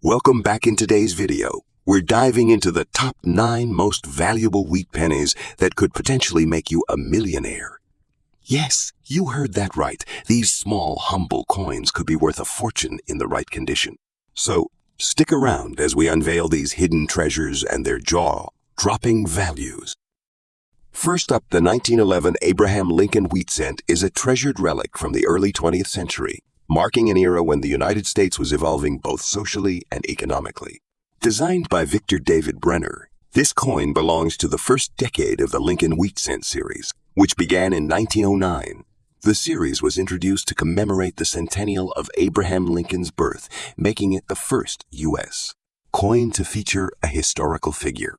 Welcome back. In today's video, we're diving into the top 9 most valuable wheat pennies that could potentially make you a millionaire. Yes, you heard that right. These small, humble coins could be worth a fortune in the right condition. So, stick around as we unveil these hidden treasures and their jaw-dropping values. First up, the 1911 Abraham Lincoln wheat cent is a treasured relic from the early 20th century, marking an era when the United States was evolving both socially and economically. Designed by Victor David Brenner, this coin belongs to the first decade of the Lincoln wheat cent series, which began in 1909. The series was introduced to commemorate the centennial of Abraham Lincoln's birth, making it the first U.S. coin to feature a historical figure.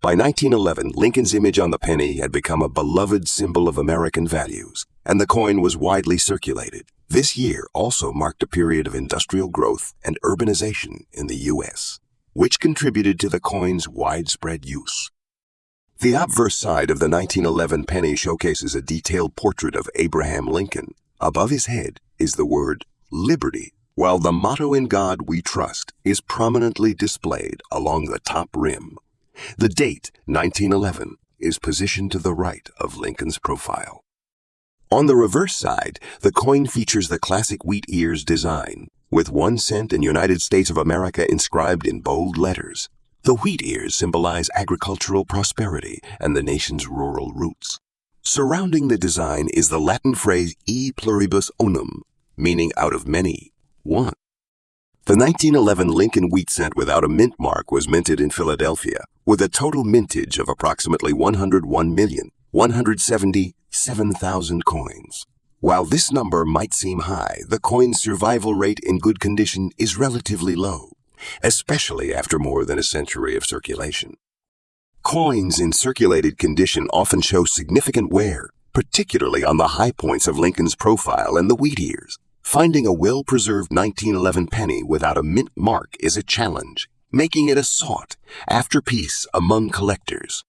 By 1911, Lincoln's image on the penny had become a beloved symbol of American values, and the coin was widely circulated. This year also marked a period of industrial growth and urbanization in the U.S., which contributed to the coin's widespread use. The obverse side of the 1911 penny showcases a detailed portrait of Abraham Lincoln. Above his head is the word Liberty, while the motto "In God We Trust" is prominently displayed along the top rim. The date, 1911, is positioned to the right of Lincoln's profile. On the reverse side, the coin features the classic wheat ears design, with 1 cent and United States of America inscribed in bold letters. The wheat ears symbolize agricultural prosperity and the nation's rural roots. Surrounding the design is the Latin phrase "e pluribus unum," meaning out of many, one. The 1911 Lincoln wheat cent without a mint mark was minted in Philadelphia, with a total mintage of approximately 101,177,000 coins. While this number might seem high, the coin's survival rate in good condition is relatively low, especially after more than a century of circulation. Coins in circulated condition often show significant wear, particularly on the high points of Lincoln's profile and the wheat ears. Finding a well-preserved 1911 penny without a mint mark is a challenge, making it a sought-after piece among collectors.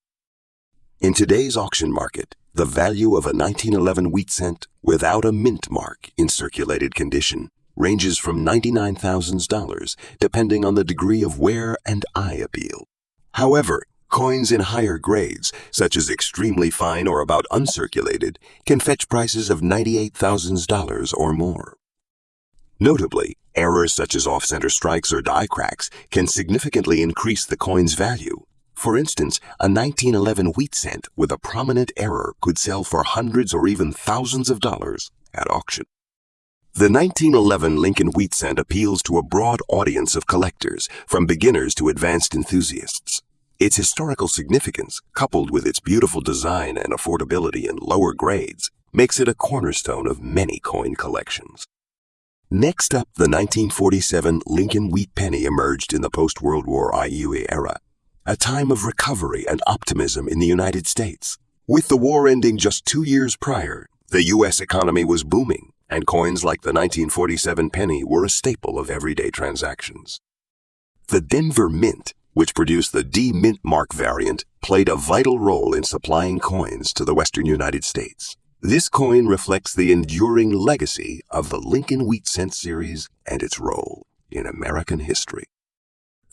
In today's auction market, the value of a 1911 wheat cent without a mint mark in circulated condition ranges from $99,000, depending on the degree of wear and eye appeal. However, coins in higher grades, such as extremely fine or about uncirculated, can fetch prices of $98,000 or more. Notably, errors such as off-center strikes or die cracks can significantly increase the coin's value. For instance, a 1911 wheat cent with a prominent error could sell for hundreds or even thousands of dollars at auction. The 1911 Lincoln wheat cent appeals to a broad audience of collectors, from beginners to advanced enthusiasts. Its historical significance, coupled with its beautiful design and affordability in lower grades, makes it a cornerstone of many coin collections. Next up, the 1947 Lincoln wheat penny emerged in the post-World War II era, a time of recovery and optimism in the United States. With the war ending just 2 years prior, the U.S. economy was booming, and coins like the 1947 penny were a staple of everyday transactions. The Denver Mint, which produced the D-Mint mark variant, played a vital role in supplying coins to the western United States. This coin reflects the enduring legacy of the Lincoln wheat cent series and its role in American history.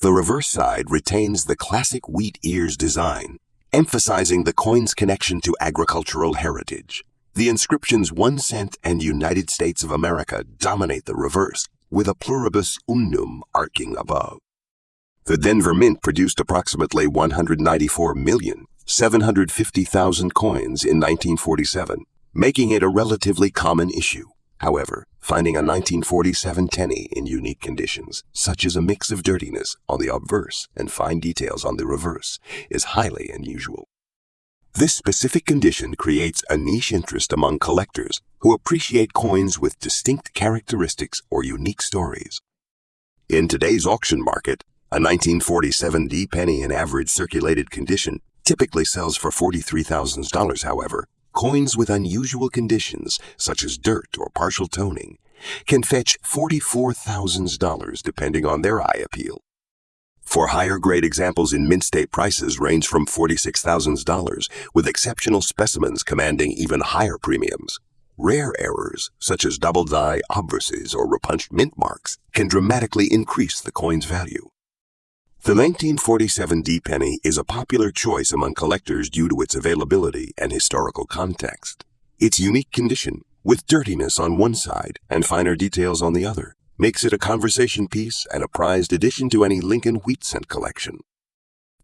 The reverse side retains the classic wheat ears design, emphasizing the coin's connection to agricultural heritage. The inscriptions 1 cent and United States of America dominate the reverse, with a pluribus unum arcing above. The Denver Mint produced approximately 194,750,000 coins in 1947, making it a relatively common issue. However, finding a 1947 penny in unique conditions, such as a mix of dirtiness on the obverse and fine details on the reverse, is highly unusual. This specific condition creates a niche interest among collectors who appreciate coins with distinct characteristics or unique stories. In today's auction market, a 1947 D penny in average circulated condition typically sells for $43,000. However, coins with unusual conditions, such as dirt or partial toning, can fetch $44,000 depending on their eye appeal. For higher grade examples in mint state, prices range from $46,000, with exceptional specimens commanding even higher premiums. Rare errors, such as double die obverses or repunched mint marks, can dramatically increase the coin's value. The 1947 D penny is a popular choice among collectors due to its availability and historical context. Its unique condition, with dirtiness on one side and finer details on the other, makes it a conversation piece and a prized addition to any Lincoln wheat cent collection.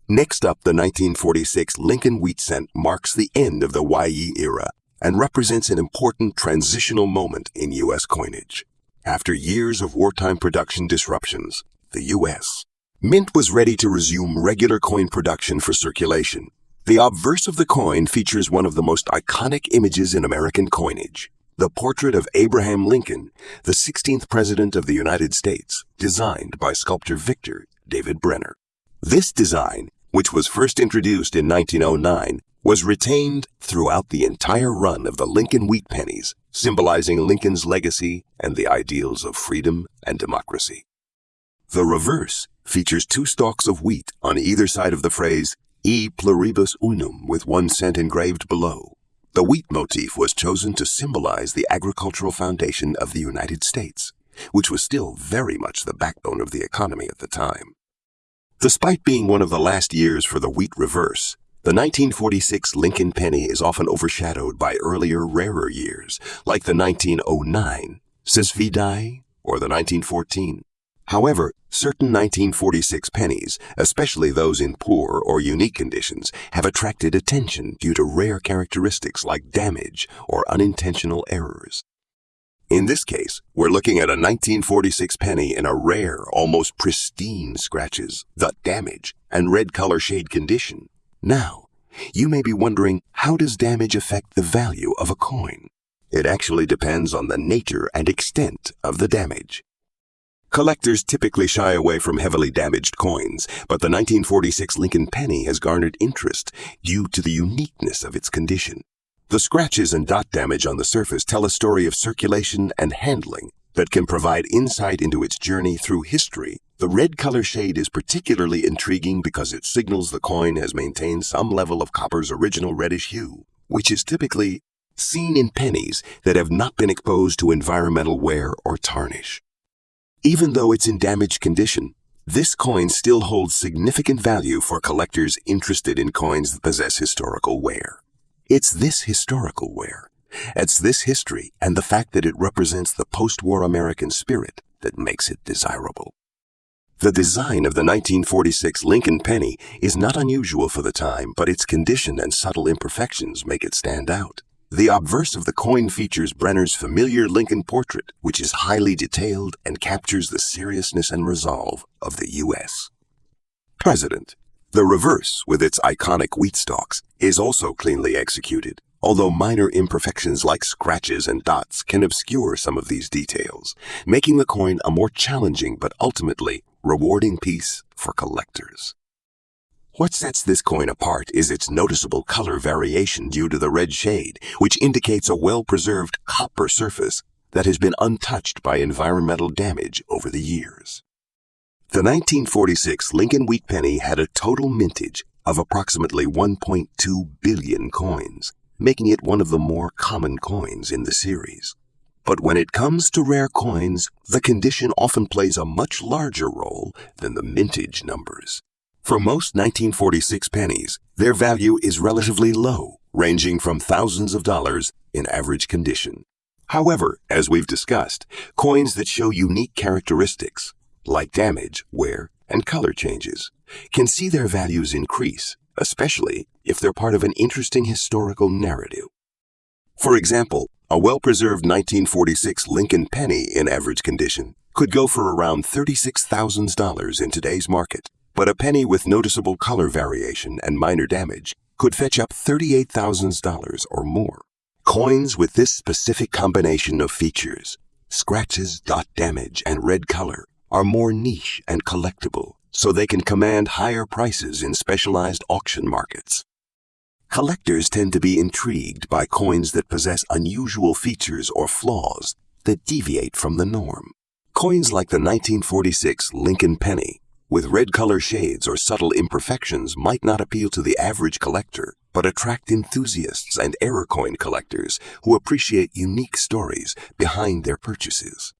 Next up, the 1946 Lincoln wheat cent marks the end of the YE era and represents an important transitional moment in U.S. coinage. After years of wartime production disruptions, the U.S. Mint was ready to resume regular coin production for circulation. The obverse of the coin features one of the most iconic images in American coinage, the portrait of Abraham Lincoln, the 16th President of the United States, designed by sculptor Victor David Brenner. This design, which was first introduced in 1909, was retained throughout the entire run of the Lincoln wheat pennies, symbolizing Lincoln's legacy and the ideals of freedom and democracy. The reverse features 2 stalks of wheat on either side of the phrase E pluribus unum with 1 cent engraved below. The wheat motif was chosen to symbolize the agricultural foundation of the United States, which was still very much the backbone of the economy at the time. Despite being one of the last years for the wheat reverse, the 1946 Lincoln penny is often overshadowed by earlier, rarer years, like the 1909 Sesvidai or the 1914. However, certain 1946 pennies, especially those in poor or unique conditions, have attracted attention due to rare characteristics like damage or unintentional errors. In this case, we're looking at a 1946 penny in a rare, almost pristine scratches, dot damage, and red color shade condition. Now, you may be wondering, how does damage affect the value of a coin? It actually depends on the nature and extent of the damage. Collectors typically shy away from heavily damaged coins, but the 1946 Lincoln penny has garnered interest due to the uniqueness of its condition. The scratches and dot damage on the surface tell a story of circulation and handling that can provide insight into its journey through history. The red color shade is particularly intriguing because it signals the coin has maintained some level of copper's original reddish hue, which is typically seen in pennies that have not been exposed to environmental wear or tarnish. Even though it's in damaged condition, this coin still holds significant value for collectors interested in coins that possess historical wear. It's this historical wear, it's this history and the fact that it represents the post-war American spirit that makes it desirable. The design of the 1946 Lincoln penny is not unusual for the time, but its condition and subtle imperfections make it stand out. The obverse of the coin features Brenner's familiar Lincoln portrait, which is highly detailed and captures the seriousness and resolve of the U.S. President. The reverse, with its iconic wheat stalks, is also cleanly executed, although minor imperfections like scratches and dots can obscure some of these details, making the coin a more challenging but ultimately rewarding piece for collectors. What sets this coin apart is its noticeable color variation due to the red shade, which indicates a well-preserved copper surface that has been untouched by environmental damage over the years. The 1946 Lincoln wheat penny had a total mintage of approximately 1.2 billion coins, making it one of the more common coins in the series. But when it comes to rare coins, the condition often plays a much larger role than the mintage numbers. For most 1946 pennies, their value is relatively low, ranging from thousands of dollars in average condition. However, as we've discussed, coins that show unique characteristics, like damage, wear, and color changes, can see their values increase, especially if they're part of an interesting historical narrative. For example, a well-preserved 1946 Lincoln penny in average condition could go for around $36,000 in today's market, but a penny with noticeable color variation and minor damage could fetch up $38,000 or more. Coins with this specific combination of features, scratches, dot damage, and red color, are more niche and collectible, so they can command higher prices in specialized auction markets. Collectors tend to be intrigued by coins that possess unusual features or flaws that deviate from the norm. Coins like the 1946 Lincoln penny, with red color shades or subtle imperfections, might not appeal to the average collector, but attract enthusiasts and error coin collectors who appreciate unique stories behind their purchases.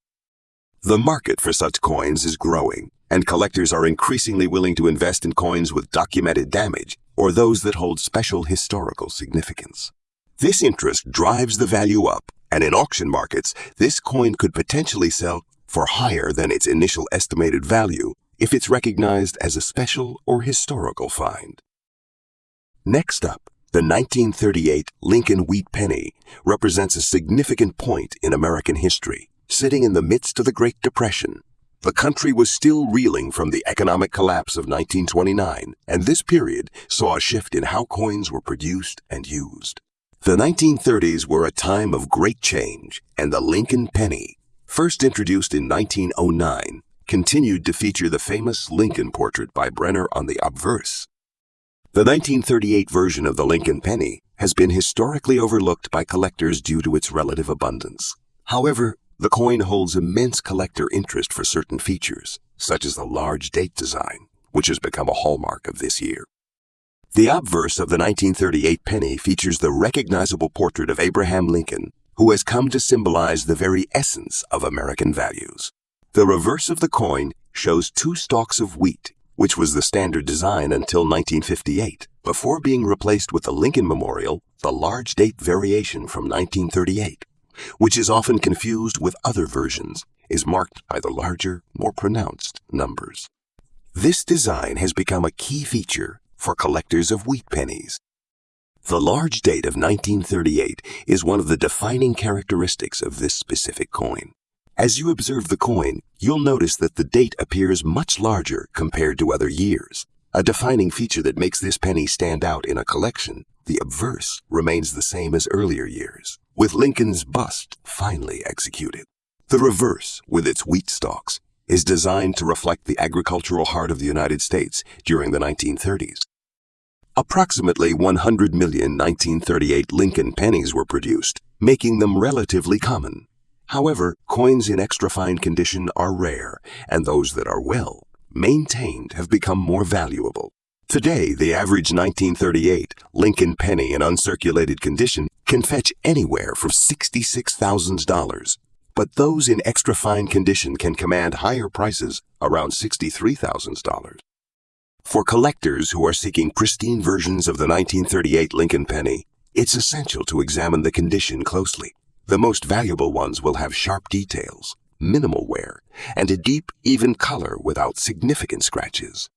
The market for such coins is growing, and collectors are increasingly willing to invest in coins with documented damage or those that hold special historical significance. This interest drives the value up, and in auction markets, this coin could potentially sell for higher than its initial estimated value if it's recognized as a special or historical find. Next up, the 1938 Lincoln wheat penny represents a significant point in American history. Sitting in the midst of the Great Depression, the country was still reeling from the economic collapse of 1929, and this period saw a shift in how coins were produced and used. The 1930s were a time of great change, and the Lincoln penny, first introduced in 1909, continued to feature the famous Lincoln portrait by Brenner on the obverse. The 1938 version of the Lincoln penny has been historically overlooked by collectors due to its relative abundance. However, the coin holds immense collector interest for certain features, such as the large date design, which has become a hallmark of this year. The obverse of the 1938 penny features the recognizable portrait of Abraham Lincoln, who has come to symbolize the very essence of American values. The reverse of the coin shows 2 stalks of wheat, which was the standard design until 1958, before being replaced with the Lincoln Memorial, the large date variation from 1938. Which is often confused with other versions, is marked by the larger, more pronounced numbers. This design has become a key feature for collectors of wheat pennies. The large date of 1938 is one of the defining characteristics of this specific coin. As you observe the coin, you'll notice that the date appears much larger compared to other years. A defining feature that makes this penny stand out in a collection, the obverse remains the same as earlier years, with Lincoln's bust finely executed. The reverse, with its wheat stalks, is designed to reflect the agricultural heart of the United States during the 1930s. Approximately 100 million 1938 Lincoln pennies were produced, making them relatively common. However, coins in extra fine condition are rare, and those that are well maintained have become more valuable. Today, the average 1938 Lincoln penny in uncirculated condition can fetch anywhere from $66,000, but those in extra fine condition can command higher prices, around $63,000. For collectors who are seeking pristine versions of the 1938 Lincoln penny, it's essential to examine the condition closely. The most valuable ones will have sharp details, minimal wear, and a deep, even color without significant scratches.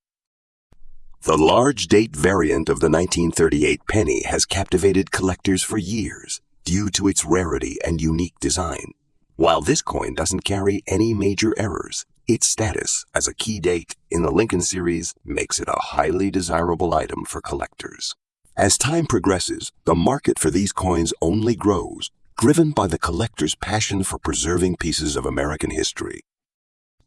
The large date variant of the 1938 penny has captivated collectors for years due to its rarity and unique design. While this coin doesn't carry any major errors, its status as a key date in the Lincoln series makes it a highly desirable item for collectors. As time progresses, the market for these coins only grows, driven by the collector's passion for preserving pieces of American history.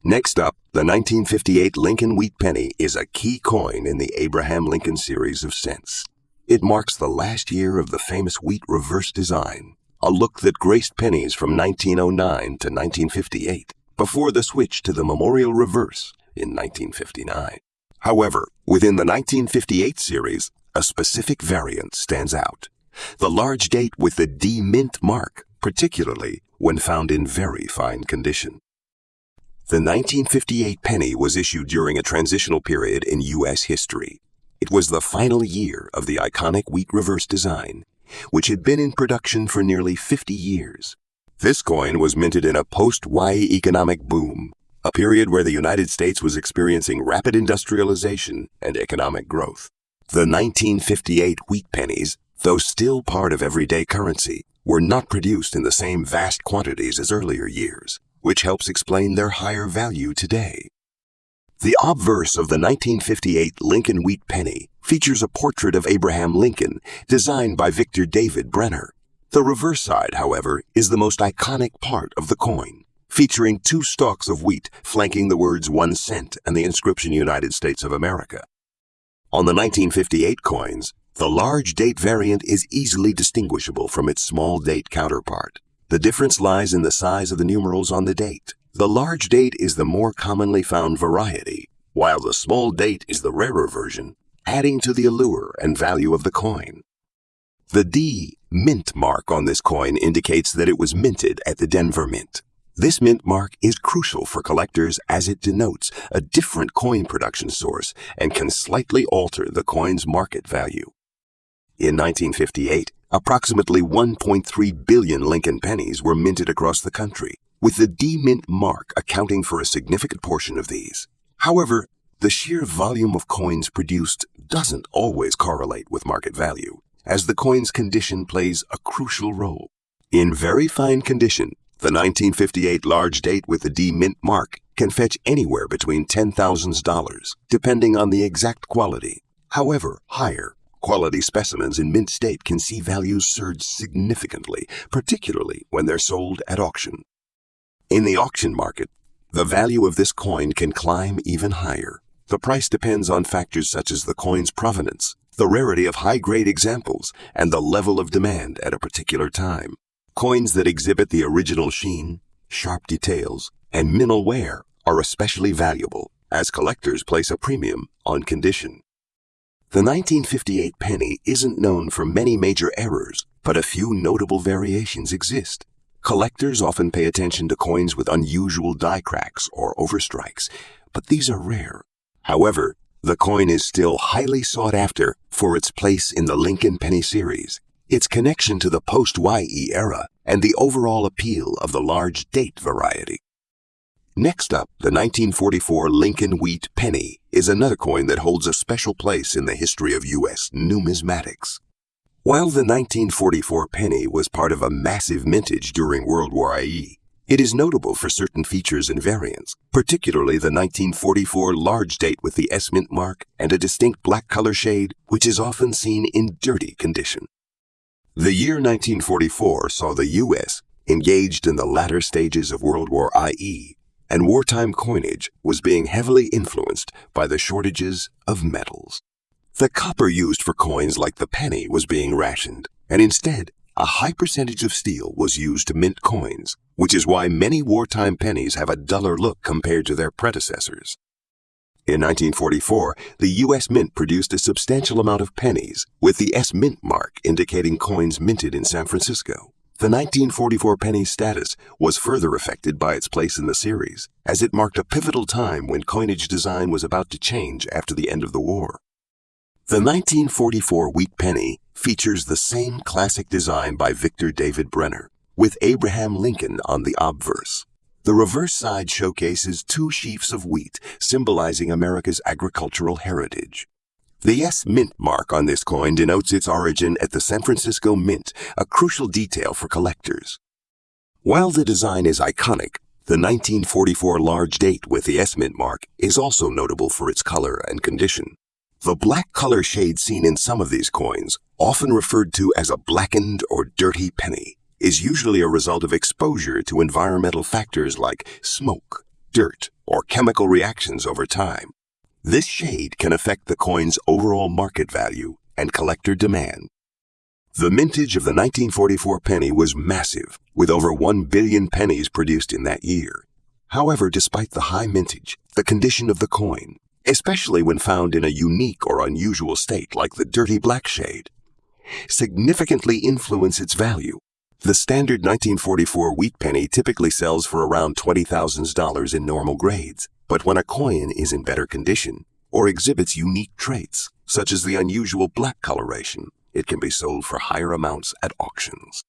Next up, the 1958 Lincoln wheat penny is a key coin in the Abraham Lincoln series of cents. It marks the last year of the famous wheat reverse design, a look that graced pennies from 1909 to 1958, before the switch to the memorial reverse in 1959. However, within the 1958 series, a specific variant stands out. The large date with the D mint mark, particularly when found in very fine condition. The 1958 penny was issued during a transitional period in U.S. history. It was the final year of the iconic wheat reverse design, which had been in production for nearly 50 years. This coin was minted in a post-Y economic boom, a period where the United States was experiencing rapid industrialization and economic growth. The 1958 wheat pennies, though still part of everyday currency, were not produced in the same vast quantities as earlier years, which helps explain their higher value today. The obverse of the 1958 Lincoln wheat penny features a portrait of Abraham Lincoln designed by Victor David Brenner. The reverse side, however, is the most iconic part of the coin, featuring 2 stalks of wheat flanking the words 1 cent and the inscription United States of America. On the 1958 coins, the large date variant is easily distinguishable from its small date counterpart. The difference lies in the size of the numerals on the date. The large date is the more commonly found variety, while the small date is the rarer version, adding to the allure and value of the coin. The D mint mark on this coin indicates that it was minted at the Denver Mint. This mint mark is crucial for collectors as it denotes a different coin production source and can slightly alter the coin's market value. In 1958, approximately 1.3 billion Lincoln pennies were minted across the country, with the D mint mark accounting for a significant portion of these. However, the sheer volume of coins produced doesn't always correlate with market value, as the coin's condition plays a crucial role. In very fine condition, the 1958 large date with the D mint mark can fetch anywhere between $10,000, depending on the exact quality. However, higher quality specimens in mint state can see values surge significantly, particularly when they're sold at auction. In the auction market, the value of this coin can climb even higher. The price depends on factors such as the coin's provenance, the rarity of high-grade examples, and the level of demand at a particular time. Coins that exhibit the original sheen, sharp details, and minimal wear are especially valuable, as collectors place a premium on condition. The 1958 penny isn't known for many major errors, but a few notable variations exist. Collectors often pay attention to coins with unusual die cracks or overstrikes, but these are rare. However, the coin is still highly sought after for its place in the Lincoln penny series, its connection to the post-YE era, and the overall appeal of the large date variety. Next up, the 1944 Lincoln Wheat penny is another coin that holds a special place in the history of U.S. numismatics. While the 1944 penny was part of a massive mintage during World War I, it is notable for certain features and variants, particularly the 1944 large date with the S mint mark and a distinct black color shade, which is often seen in dirty condition. The year 1944 saw the U.S. engaged in the latter stages of World War I, and wartime coinage was being heavily influenced by the shortages of metals. The copper used for coins like the penny was being rationed, and instead, a high percentage of steel was used to mint coins, which is why many wartime pennies have a duller look compared to their predecessors. In 1944, the U.S. Mint produced a substantial amount of pennies, with the S mint mark indicating coins minted in San Francisco. The 1944 penny's status was further affected by its place in the series, as it marked a pivotal time when coinage design was about to change after the end of the war. The 1944 wheat penny features the same classic design by Victor David Brenner, with Abraham Lincoln on the obverse. The reverse side showcases two sheaves of wheat, symbolizing America's agricultural heritage. The S mint mark on this coin denotes its origin at the San Francisco Mint, a crucial detail for collectors. While the design is iconic, the 1944 large date with the S mint mark is also notable for its color and condition. The black color shade seen in some of these coins, often referred to as a blackened or dirty penny, is usually a result of exposure to environmental factors like smoke, dirt, or chemical reactions over time. This shade can affect the coin's overall market value and collector demand. The mintage of the 1944 penny was massive, with over 1 billion pennies produced in that year. However, despite the high mintage, the condition of the coin, especially when found in a unique or unusual state like the dirty black shade, significantly influence its value. The standard 1944 wheat penny typically sells for around $20,000 in normal grades, but when a coin is in better condition or exhibits unique traits, such as the unusual black coloration, it can be sold for higher amounts at auctions.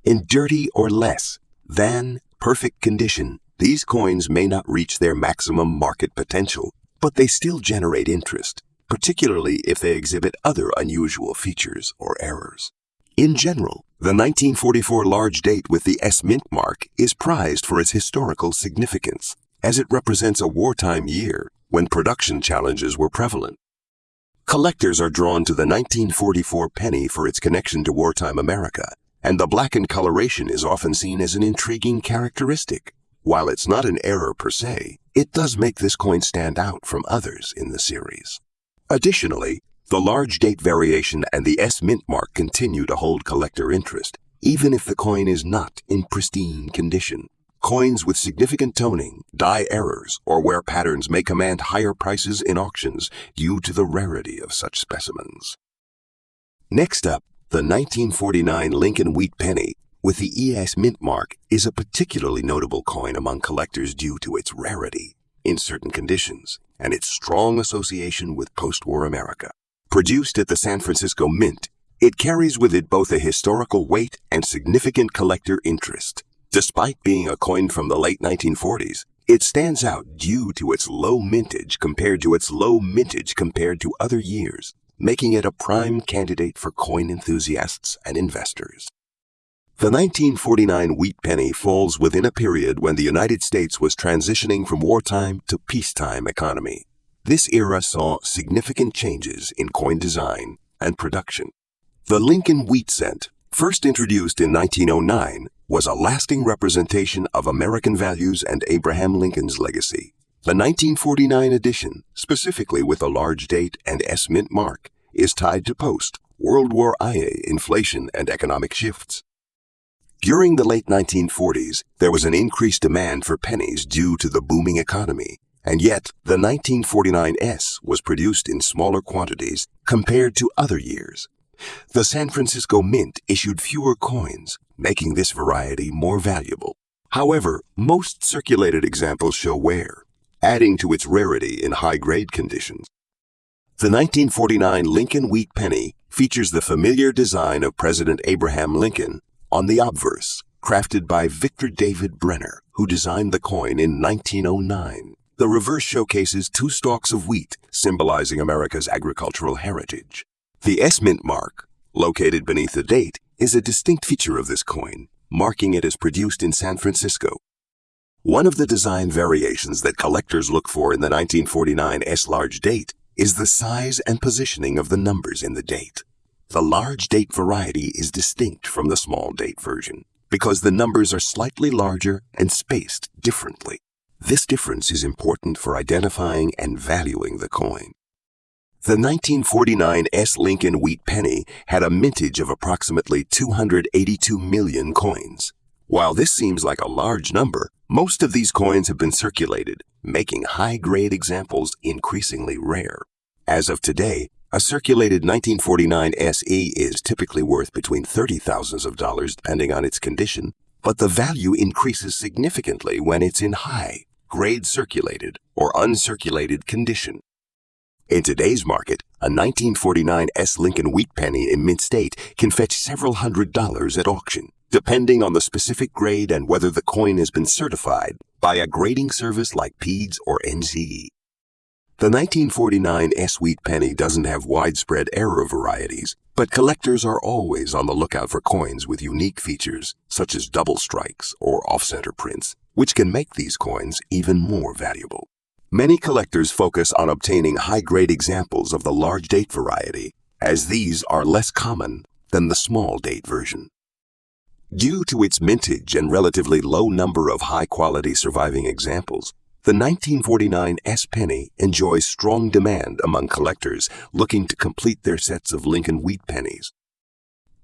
In dirty or less than perfect condition, these coins may not reach their maximum market potential, but they still generate interest, particularly if they exhibit other unusual features or errors. In general, the 1944 large date with the S mint mark is prized for its historical significance, as it represents a wartime year when production challenges were prevalent. Collectors are drawn to the 1944 penny for its connection to wartime America, and the blackened coloration is often seen as an intriguing characteristic. While it's not an error per se, it does make this coin stand out from others in the series. Additionally, the large date variation and the S mint mark continue to hold collector interest, even if the coin is not in pristine condition. Coins with significant toning, die errors, or wear patterns may command higher prices in auctions due to the rarity of such specimens. Next up, The 1949 Lincoln Wheat Penny with the ES Mint mark is a particularly notable coin among collectors due to its rarity in certain conditions and its strong association with post-war America. Produced at the San Francisco Mint, it carries with it both a historical weight and significant collector interest. Despite being a coin from the late 1940s, it stands out due to its low mintage compared to other years, making it a prime candidate for coin enthusiasts and investors. The 1949 Wheat Penny falls within a period when the United States was transitioning from wartime to peacetime economy. This era saw significant changes in coin design and production. The Lincoln Wheat Cent, first introduced in 1909, was a lasting representation of American values and Abraham Lincoln's legacy. The 1949 edition, specifically with a large date and S Mint mark, is tied to post-World War II inflation and economic shifts. During the late 1940s, there was an increased demand for pennies due to the booming economy, and yet the 1949 S was produced in smaller quantities compared to other years. The San Francisco Mint issued fewer coins, making this variety more valuable. However, most circulated examples show wear, adding to its rarity in high-grade conditions. The 1949 Lincoln Wheat Penny features the familiar design of President Abraham Lincoln on the obverse, crafted by Victor David Brenner, who designed the coin in 1909. The reverse showcases two stalks of wheat, symbolizing America's agricultural heritage. The S Mint mark, located beneath the date, is a distinct feature of this coin, marking it as produced in San Francisco. One of the design variations that collectors look for in the 1949 S large date is the size and positioning of the numbers in the date. The large date variety is distinct from the small date version because the numbers are slightly larger and spaced differently. This difference is important for identifying and valuing the coin. The 1949 S Lincoln Wheat Penny had a mintage of approximately 282 million coins. While this seems like a large number, most of these coins have been circulated, making high-grade examples increasingly rare. As of today, a circulated 1949 SE is typically worth between $30,000 depending on its condition, but the value increases significantly when it's in high-grade circulated or uncirculated condition. In today's market, a 1949 S Lincoln Wheat Penny in mint state can fetch several $100s at auction, depending on the specific grade and whether the coin has been certified by a grading service like PEDS or NCE. The 1949 S Wheat Penny doesn't have widespread error varieties, but collectors are always on the lookout for coins with unique features, such as double strikes or off-center prints, which can make these coins even more valuable. Many collectors focus on obtaining high-grade examples of the large date variety, as these are less common than the small date version. Due to its mintage and relatively low number of high-quality surviving examples, the 1949 S Penny enjoys strong demand among collectors looking to complete their sets of Lincoln Wheat Pennies.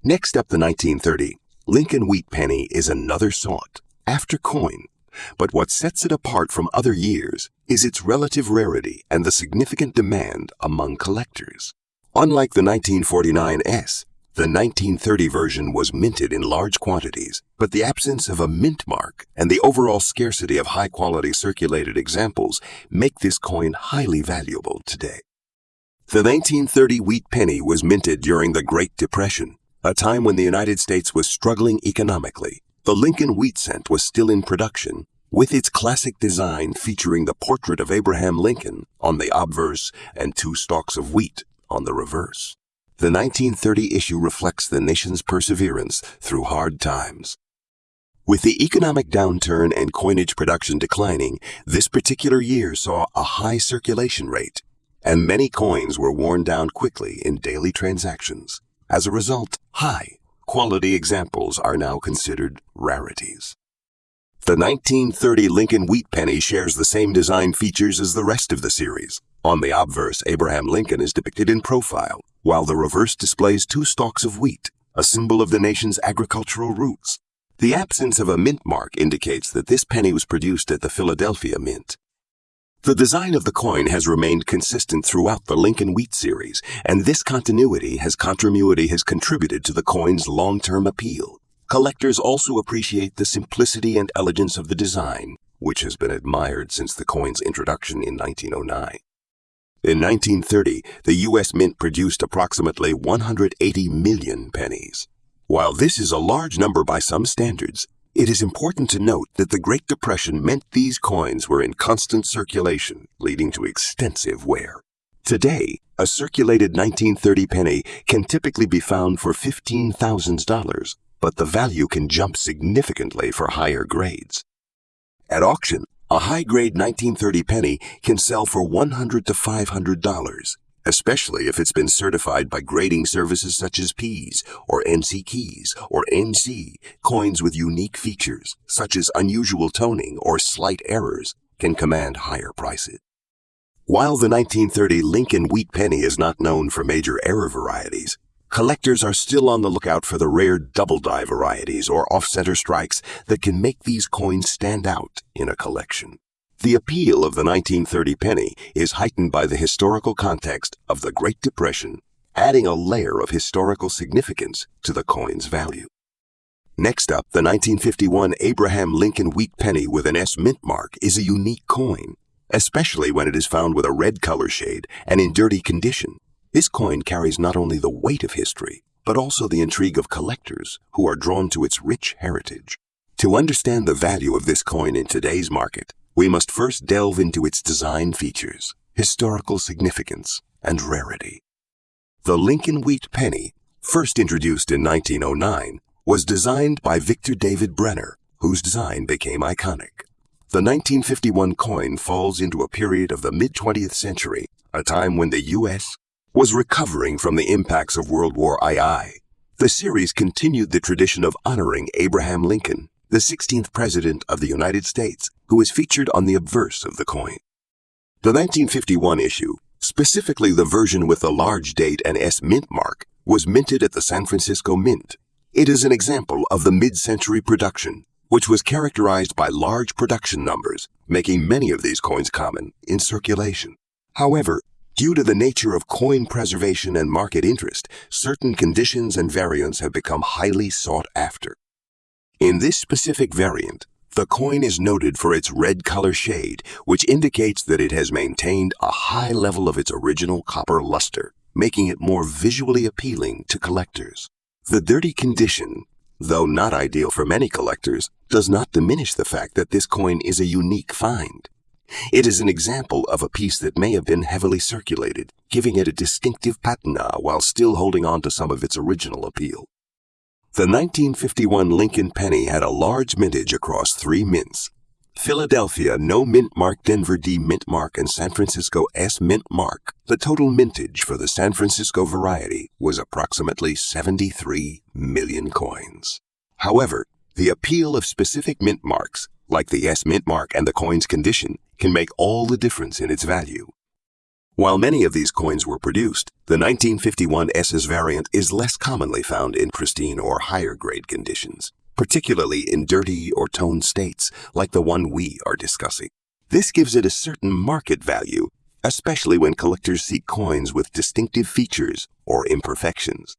Next up, the 1930 Lincoln Wheat Penny is another sought-after coin, but what sets it apart from other years is its relative rarity and the significant demand among collectors. Unlike the 1949 S, the 1930 version was minted in large quantities, but the absence of a mint mark and the overall scarcity of high-quality circulated examples make this coin highly valuable today. The 1930 Wheat Penny was minted during the Great Depression, a time when the United States was struggling economically. The Lincoln Wheat Cent was still in production, with its classic design featuring the portrait of Abraham Lincoln on the obverse and two stalks of wheat on the reverse. The 1930 issue reflects the nation's perseverance through hard times. With the economic downturn and coinage production declining, this particular year saw a high circulation rate, and many coins were worn down quickly in daily transactions. As a result, high-quality examples are now considered rarities. The 1930 Lincoln Wheat Penny shares the same design features as the rest of the series. On the obverse, Abraham Lincoln is depicted in profile, while the reverse displays two stalks of wheat, a symbol of the nation's agricultural roots. The absence of a mint mark indicates that this penny was produced at the Philadelphia Mint. The design of the coin has remained consistent throughout the Lincoln Wheat series, and this continuity has contributed to the coin's long-term appeal. Collectors also appreciate the simplicity and elegance of the design, which has been admired since the coin's introduction in 1909. In 1930, the U.S. Mint produced approximately 180 million pennies. While this is a large number by some standards, it is important to note that the Great Depression meant these coins were in constant circulation, leading to extensive wear. Today, a circulated 1930 penny can typically be found for $15,000, but the value can jump significantly for higher grades. At auction, a high-grade 1930 penny can sell for $100 to $500, especially if it's been certified by grading services such as Pennies or NC Keys or NC. Coins with unique features, such as unusual toning or slight errors, can command higher prices. While the 1930 Lincoln Wheat penny is not known for major error varieties, collectors are still on the lookout for the rare double-die varieties or off-center strikes that can make these coins stand out in a collection. The appeal of the 1930 penny is heightened by the historical context of the Great Depression, adding a layer of historical significance to the coin's value. Next up, the 1951 Abraham Lincoln Wheat penny with an S mint mark is a unique coin, especially when it is found with a red color shade and in dirty condition. This coin carries not only the weight of history, but also the intrigue of collectors who are drawn to its rich heritage. To understand the value of this coin in today's market, we must first delve into its design features, historical significance, and rarity. The Lincoln Wheat penny, first introduced in 1909, was designed by Victor David Brenner, whose design became iconic. The 1951 coin falls into a period of the mid-20th century, a time when the U.S. was recovering from the impacts of World War II. The series continued the tradition of honoring Abraham Lincoln, the 16th President of the United States, who is featured on the obverse of the coin. The 1951 issue, specifically the version with the large date and S mint mark, was minted at the San Francisco Mint. It is an example of the mid-century production, which was characterized by large production numbers, making many of these coins common in circulation. However, due to the nature of coin preservation and market interest, certain conditions and variants have become highly sought after. In this specific variant, the coin is noted for its red color shade, which indicates that it has maintained a high level of its original copper luster, making it more visually appealing to collectors. The dirty condition, though not ideal for many collectors, does not diminish the fact that this coin is a unique find. It is an example of a piece that may have been heavily circulated, giving it a distinctive patina while still holding on to some of its original appeal. The 1951 Lincoln penny had a large mintage across 3 mints: Philadelphia No Mint Mark, Denver D Mint Mark, and San Francisco S Mint Mark. The total mintage for the San Francisco variety was approximately 73 million coins. However, the appeal of specific mint marks, like the S mint mark and the coin's condition, can make all the difference in its value. While many of these coins were produced, the 1951 S's variant is less commonly found in pristine or higher grade conditions, particularly in dirty or toned states like the one we are discussing. This gives it a certain market value, especially when collectors seek coins with distinctive features or imperfections.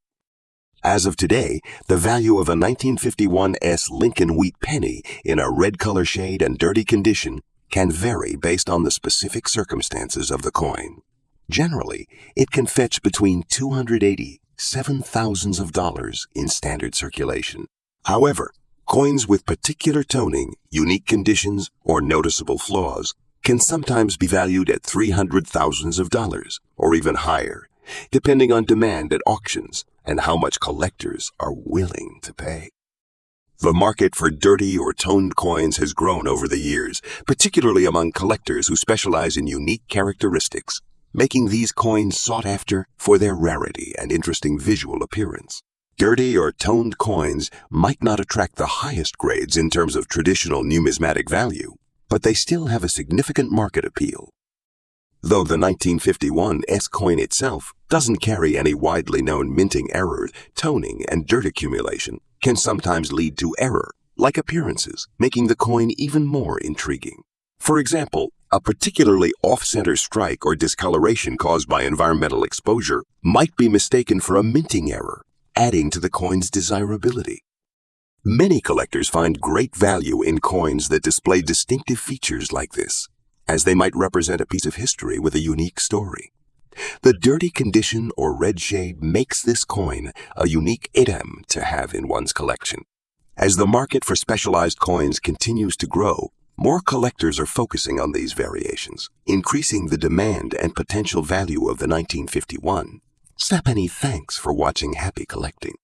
As of today, the value of a 1951 S Lincoln Wheat penny in a red color shade and dirty condition can vary based on the specific circumstances of the coin. Generally, it can fetch between $287,000 in standard circulation. However, coins with particular toning, unique conditions, or noticeable flaws can sometimes be valued at $300,000 or even higher, depending on demand at auctions and how much collectors are willing to pay. The market for dirty or toned coins has grown over the years, particularly among collectors who specialize in unique characteristics, making these coins sought after for their rarity and interesting visual appearance. Dirty or toned coins might not attract the highest grades in terms of traditional numismatic value, but they still have a significant market appeal. Though the 1951 S coin itself doesn't carry any widely known minting errors, toning and dirt accumulation can sometimes lead to error, like appearances, making the coin even more intriguing. For example, A particularly off-center strike or discoloration caused by environmental exposure might be mistaken for a minting error, adding to the coin's desirability. Many collectors find great value in coins that display distinctive features like this, as they might represent a piece of history with a unique story. The dirty condition or red shade makes this coin a unique item to have in one's collection. As the market for specialized coins continues to grow, more collectors are focusing on these variations, increasing the demand and potential value of the 1951. Penny, thanks for watching Happy Collecting.